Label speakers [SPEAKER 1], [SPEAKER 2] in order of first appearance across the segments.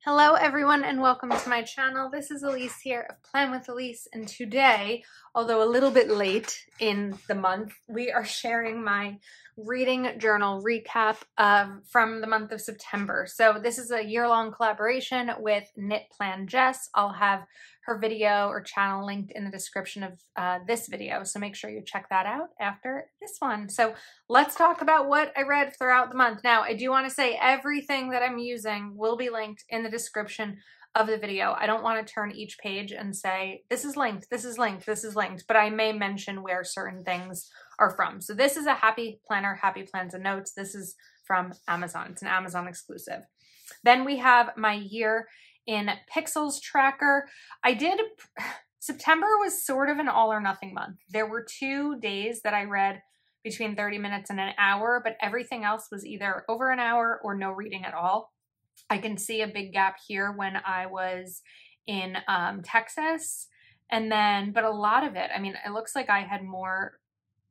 [SPEAKER 1] Hello everyone and welcome to my channel. This is Elise here of Plan with Elise, and today, although a little bit late in the month, we are sharing my reading journal recap from the month of September. So this is a year-long collaboration with Knit Plan Jess. I'll have her video or channel linked in the description of this video, so make sure you check that out after this one. So let's talk about what I read throughout the month. Now, I do want to say everything that I'm using will be linked in the description of the video. I don't want to turn each page and say, this is linked, this is linked, this is linked, but I may mention where certain things are from. So this is a Happy Planner, Happy Plans and Notes. This is from Amazon. It's an Amazon exclusive. Then we have my year in Pixels tracker. September was sort of an all or nothing month. There were 2 days that I read between 30 minutes and an hour, but everything else was either over an hour or no reading at all. I can see a big gap here when I was in Texas, but a lot of it, I mean, it looks like I had more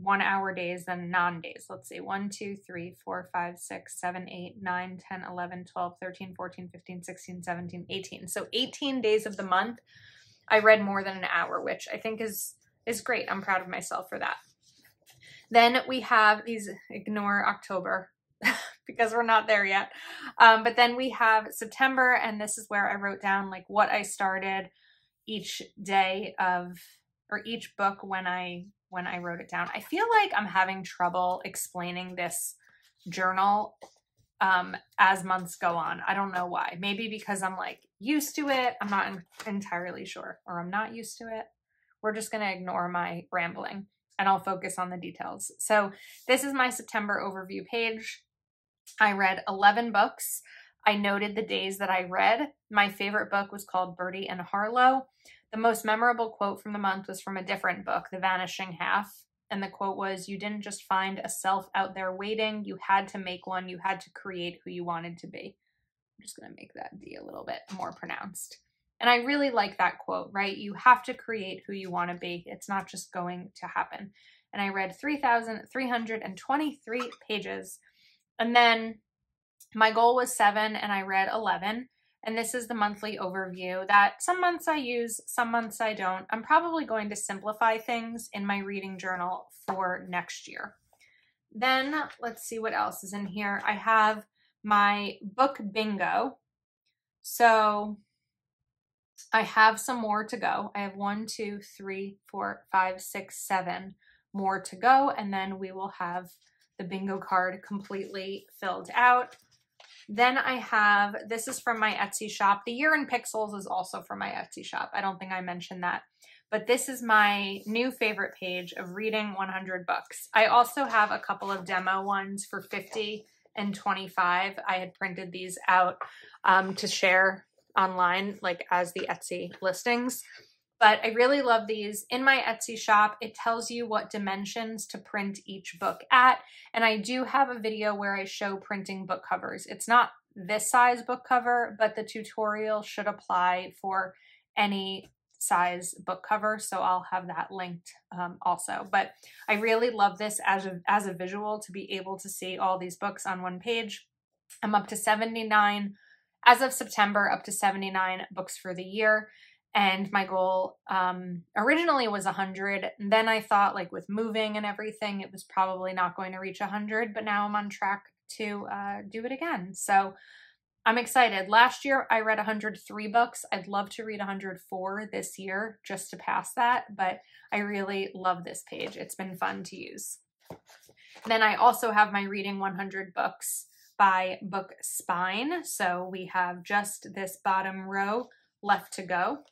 [SPEAKER 1] 1 hour days than non-days. Let's see, 1, 2, 3, 4, 5, 6, 7, 8, 9, 10, 11, 12, 13, 14, 15, 16, 17, 18. So 18 days of the month, I read more than an hour, which I think is great. I'm proud of myself for that. Then we have these, ignore October because we're not there yet. But then we have September, and this is where I wrote down like what I started each day of, or each book when I wrote it down. I feel like I'm having trouble explaining this journal as months go on. I don't know why. Maybe because I'm like used to it. I'm not entirely sure, or I'm not used to it. We're just going to ignore my rambling and I'll focus on the details. So this is my September overview page. I read 11 books. I noted the days that I read. My favorite book was called Bertie and Harlow. The most memorable quote from the month was from a different book, The Vanishing Half. And the quote was, "You didn't just find a self out there waiting. You had to make one. You had to create who you wanted to be." I'm just going to make that D a little bit more pronounced. And I really like that quote, right? You have to create who you want to be. It's not just going to happen. And I read 3,323 pages. And then my goal was 7 and I read 11. And this is the monthly overview that some months I use, some months I don't. I'm probably going to simplify things in my reading journal for next year. Then let's see what else is in here. I have my book bingo. So I have some more to go. I have 1, 2, 3, 4, 5, 6, 7 more to go. And then we will have the bingo card completely filled out. Then I have, this is from my Etsy shop. The Year in Pixels is also from my Etsy shop. I don't think I mentioned that. But this is my new favorite page of reading 100 books. I also have a couple of demo ones for 50 and 25. I had printed these out to share online, like as the Etsy listings. But I really love these. In my Etsy shop, it tells you what dimensions to print each book at. And I do have a video where I show printing book covers. It's not this size book cover, but the tutorial should apply for any size book cover. So I'll have that linked also. But I really love this as a visual, to be able to see all these books on one page. I'm up to 79, as of September, up to 79 books for the year. And my goal originally was 100. And then I thought, like, with moving and everything, it was probably not going to reach 100, but now I'm on track to do it again. So I'm excited. Last year I read 103 books. I'd love to read 104 this year just to pass that, but I really love this page. It's been fun to use. Then I also have my Reading 100 Books by Book Spine. So we have just this bottom row left to go.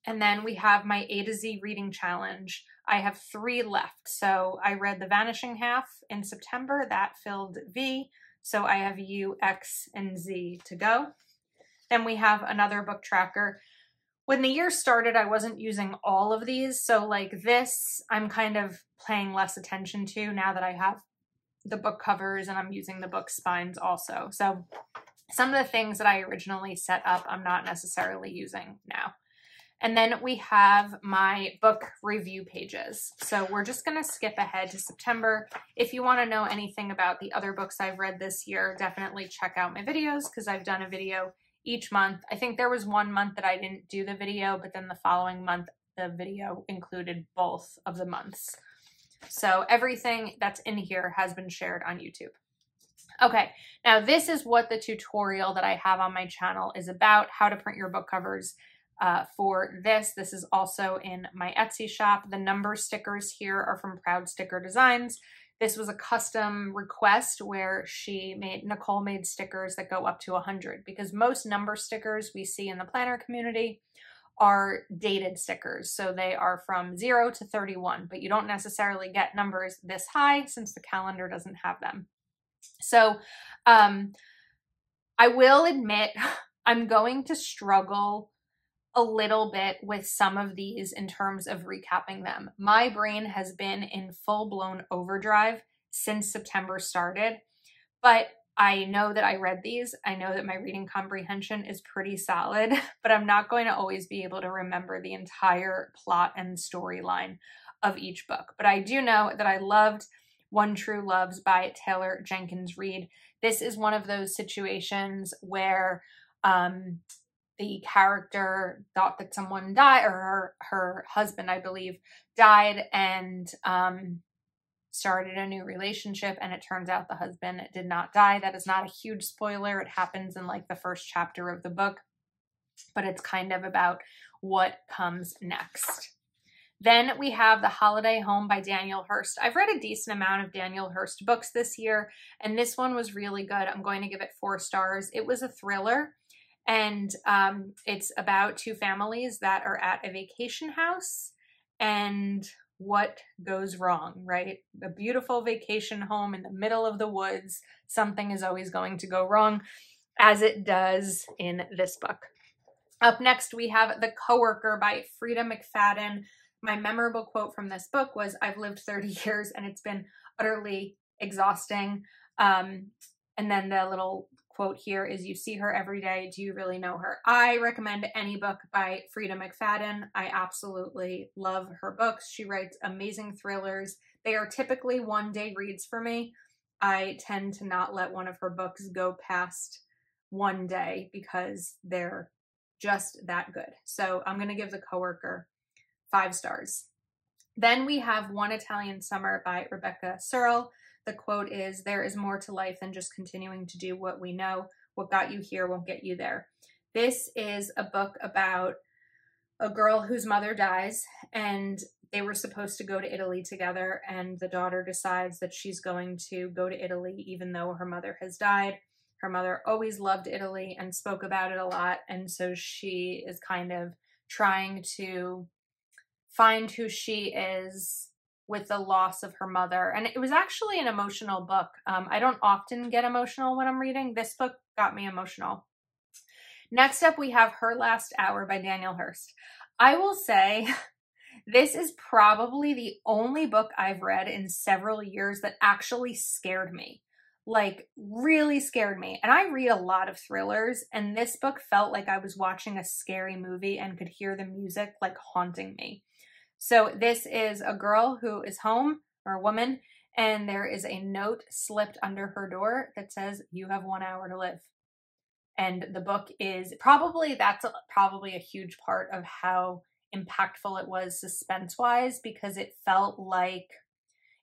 [SPEAKER 1] And then we have my A to Z reading challenge. I have 3 left. So I read The Vanishing Half in September. That filled V. So I have U, X, and Z to go. Then we have another book tracker. When the year started, I wasn't using all of these. So like this, I'm kind of paying less attention to now that I have the book covers and I'm using the book spines also. So some of the things that I originally set up, I'm not necessarily using now. And then we have my book review pages. So we're just going to skip ahead to September. If you want to know anything about the other books I've read this year, definitely check out my videos, because I've done a video each month. I think there was one month that I didn't do the video, but then the following month, the video included both of the months. So everything that's in here has been shared on YouTube. Okay, now this is what the tutorial that I have on my channel is about, how to print your book covers for this. This is also in my Etsy shop. The number stickers here are from Proud Sticker Designs. This was a custom request where Nicole made stickers that go up to 100, because most number stickers we see in the planner community are dated stickers. So they are from 0 to 31, but you don't necessarily get numbers this high since the calendar doesn't have them. So I will admit I'm going to struggle a little bit with some of these in terms of recapping them. My brain has been in full-blown overdrive since September started, but I know that I read these. I know that my reading comprehension is pretty solid, but I'm not going to always be able to remember the entire plot and storyline of each book. But I do know that I loved One True Loves by Taylor Jenkins Reid. This is one of those situations where the character thought that someone died, or her husband, I believe, died, and started a new relationship, and it turns out the husband did not die. That is not a huge spoiler. It happens in like the first chapter of the book, but it's kind of about what comes next. Then we have The Holiday Home by Daniel Hurst. I've read a decent amount of Daniel Hurst books this year, and this one was really good. I'm going to give it 4 stars. It was a thriller, and it's about 2 families that are at a vacation house and what goes wrong, right? A beautiful vacation home in the middle of the woods. Something is always going to go wrong, as it does in this book. Up next, we have The Coworker by Frida McFadden. My memorable quote from this book was, "I've lived 30 years and it's been utterly exhausting." And then the little quote here is, "You see her every day. Do you really know her?" I recommend any book by Frida McFadden. I absolutely love her books. She writes amazing thrillers. They are typically one-day reads for me. I tend to not let one of her books go past one day because they're just that good. So I'm going to give The Coworker 5 stars. Then we have One Italian Summer by Rebecca Searle. The quote is, "There is more to life than just continuing to do what we know. What got you here won't get you there." This is a book about a girl whose mother dies, and they were supposed to go to Italy together, and the daughter decides that she's going to go to Italy even though her mother has died. Her mother always loved Italy and spoke about it a lot, and so she is kind of trying to find who she is with the loss of her mother. And it was actually an emotional book. I don't often get emotional when I'm reading. This book got me emotional. Next up, we have Her Last Hour by Daniel Hurst. I will say this is probably the only book I've read in several years that actually scared me. Like, really scared me. And I read a lot of thrillers, and this book felt like I was watching a scary movie and could hear the music like haunting me. So this is a girl who is home, or a woman, and there is a note slipped under her door that says, "You have 1 hour to live." And the book is that's probably a huge part of how impactful it was suspense-wise, because it felt like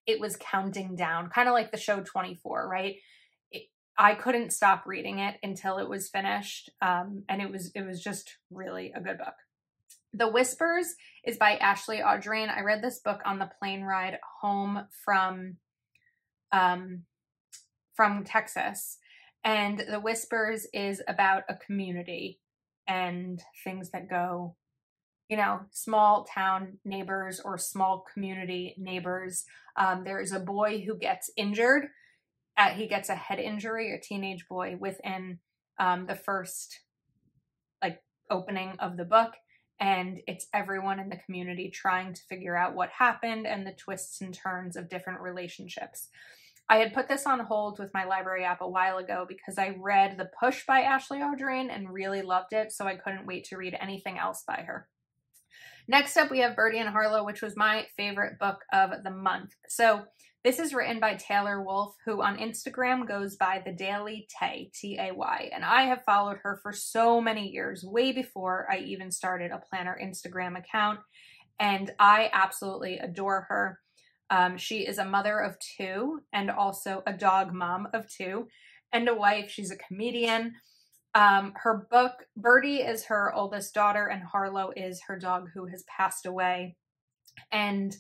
[SPEAKER 1] it was counting down, kind of like the show 24, right? I couldn't stop reading it until it was finished, and it was just really a good book. The Whispers is by Ashley Audrain. I read this book on the plane ride home from Texas, and The Whispers is about a community and things that go, you know, small town neighbors or small community neighbors. There is a boy who gets injured. He gets a head injury, a teenage boy, within the first opening of the book. And it's everyone in the community trying to figure out what happened and the twists and turns of different relationships. I had put this on hold with my library app a while ago because I read The Push by Ashley Audrain and really loved it, so I couldn't wait to read anything else by her. Next up, we have Birdie and Harlow, which was my favorite book of the month. So This is written by Taylor Wolfe, who on Instagram goes by The Daily Tay, Tay, and I have followed her for so many years, way before I even started a planner Instagram account, and I absolutely adore her. She is a mother of 2 and also a dog mom of 2 and a wife. She's a comedian. Her book, Birdie is her oldest daughter and Harlow is her dog who has passed away. And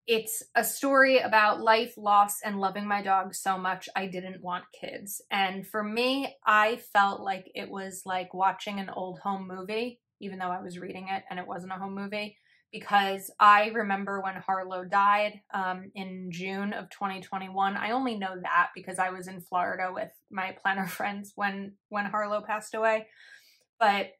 [SPEAKER 1] it's a story about life, loss, and loving my dog so much I didn't want kids. And for me, I felt like it was like watching an old home movie, even though I was reading it and it wasn't a home movie, because I remember when Harlow died in June of 2021. I only know that because I was in Florida with my planner friends when Harlow passed away. But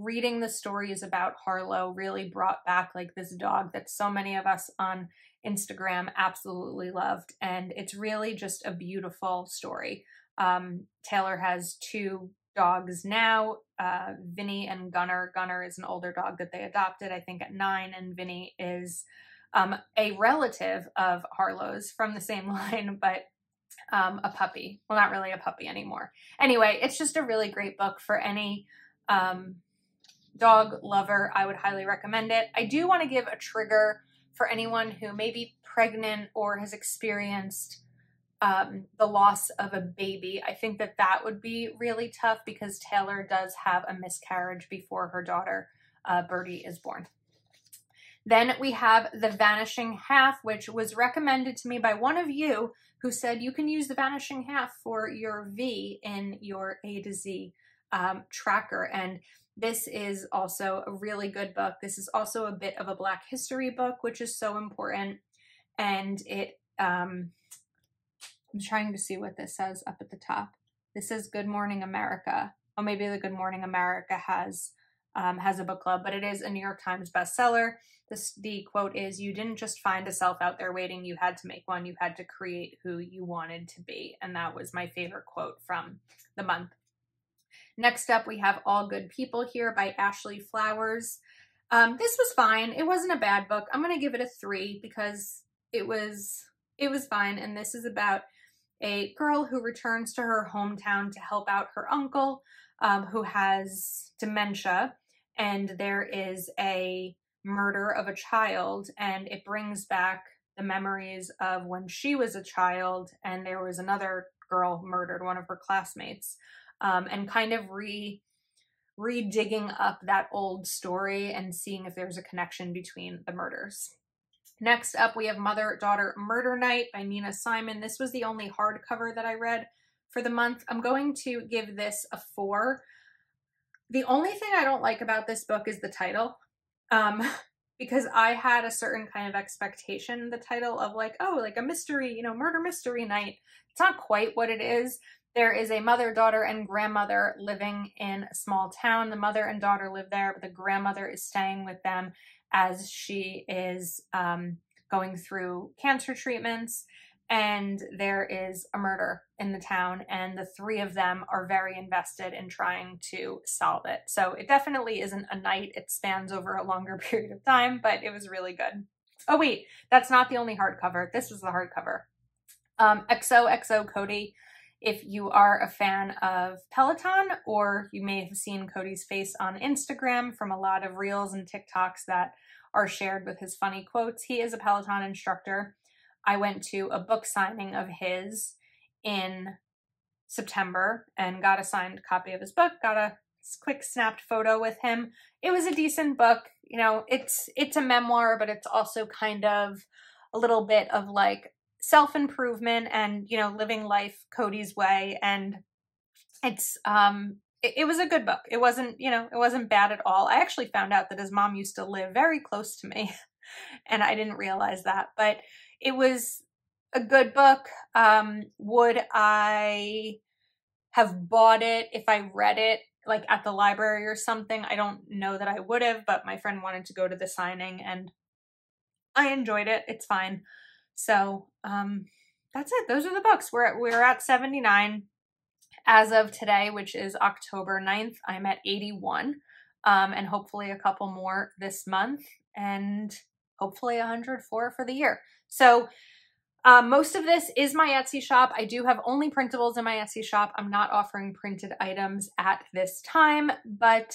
[SPEAKER 1] reading the stories about Harlow really brought back like this dog that so many of us on Instagram absolutely loved. And it's really just a beautiful story. Taylor has 2 dogs now, Vinny and Gunner. Gunner is an older dog that they adopted, I think at 9, and Vinny is a relative of Harlow's from the same line, but a puppy. Well, not really a puppy anymore. Anyway, it's just a really great book for any dog lover. I would highly recommend it. I do want to give a trigger for anyone who may be pregnant or has experienced the loss of a baby. I think that that would be really tough because Taylor does have a miscarriage before her daughter, Birdie, is born. Then we have The Vanishing Half, which was recommended to me by one of you who said you can use The Vanishing Half for your V in your A to Z tracker. And this is also a really good book. This is also a bit of a Black history book, which is so important. And it, I'm trying to see what this says up at the top. This is Good Morning America. Oh, maybe the Good Morning America has a book club, but it is a New York Times bestseller. The quote is, "You didn't just find a self out there waiting, you had to make one. You had to create who you wanted to be." And that was my favorite quote from the month. Next up, we have All Good People Here by Ashley Flowers. This was fine. It wasn't a bad book. I'm going to give it a 3 because it was fine. And this is about a girl who returns to her hometown to help out her uncle who has dementia. And there is a murder of a child, and it brings back the memories of when she was a child and there was another girl murdered, one of her classmates. And kind of re-digging up that old story and seeing if there's a connection between the murders. Next up, we have Mother-Daughter Murder Night by Nina Simon. This was the only hardcover that I read for the month. I'm going to give this a 4. The only thing I don't like about this book is the title, because I had a certain kind of expectation, the title of like, oh, like a mystery, you know, murder mystery night. It's not quite what it is. There is a mother, daughter, and grandmother living in a small town. The mother and daughter live there, but the grandmother is staying with them as she is going through cancer treatments. And there is a murder in the town, and the 3 of them are very invested in trying to solve it. So it definitely isn't a night. It spans over a longer period of time, but it was really good. Oh, wait, that's not the only hardcover. This was the hardcover. XOXO Cody. If you are a fan of Peloton, or you may have seen Cody's face on Instagram from a lot of reels and TikToks that are shared with his funny quotes, he is a Peloton instructor. I went to a book signing of his in September and got a signed copy of his book, got a quick snapped photo with him. It was a decent book. You know, it's a memoir, but it's also kind of a little bit of like self-improvement and, you know, living life Cody's way. And it's it was a good book. It wasn't, you know, it wasn't bad at all. I actually found out that his mom used to live very close to me and I didn't realize that, but it was a good book. Would I have bought it if I read it like at the library or something? I don't know that I would have, but my friend wanted to go to the signing and I enjoyed it. It's fine. So that's it. Those are the books. We're at 79 as of today, which is October 9th. I'm at 81 and hopefully a couple more this month and hopefully 104 for the year. So most of this is my Etsy shop. I do have only printables in my Etsy shop. I'm not offering printed items at this time, but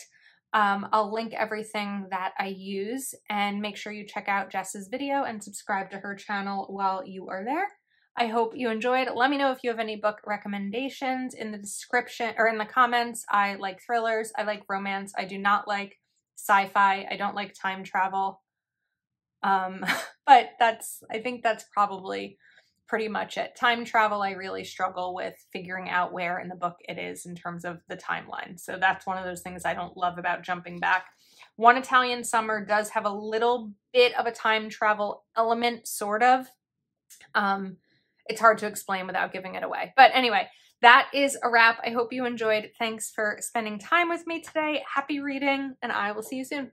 [SPEAKER 1] I'll link everything that I use, and make sure you check out Jess's video and subscribe to her channel while you are there. I hope you enjoyed. Let me know if you have any book recommendations in the description or in the comments. I like thrillers. I like romance. I do not like sci-fi. I don't like time travel. But I think that's probably pretty much it. Time travel, I really struggle with figuring out where in the book it is in terms of the timeline. So that's one of those things I don't love about jumping back. One Italian Summer does have a little bit of a time travel element, sort of. It's hard to explain without giving it away. But anyway, that is a wrap. I hope you enjoyed. Thanks for spending time with me today. Happy reading, and I will see you soon.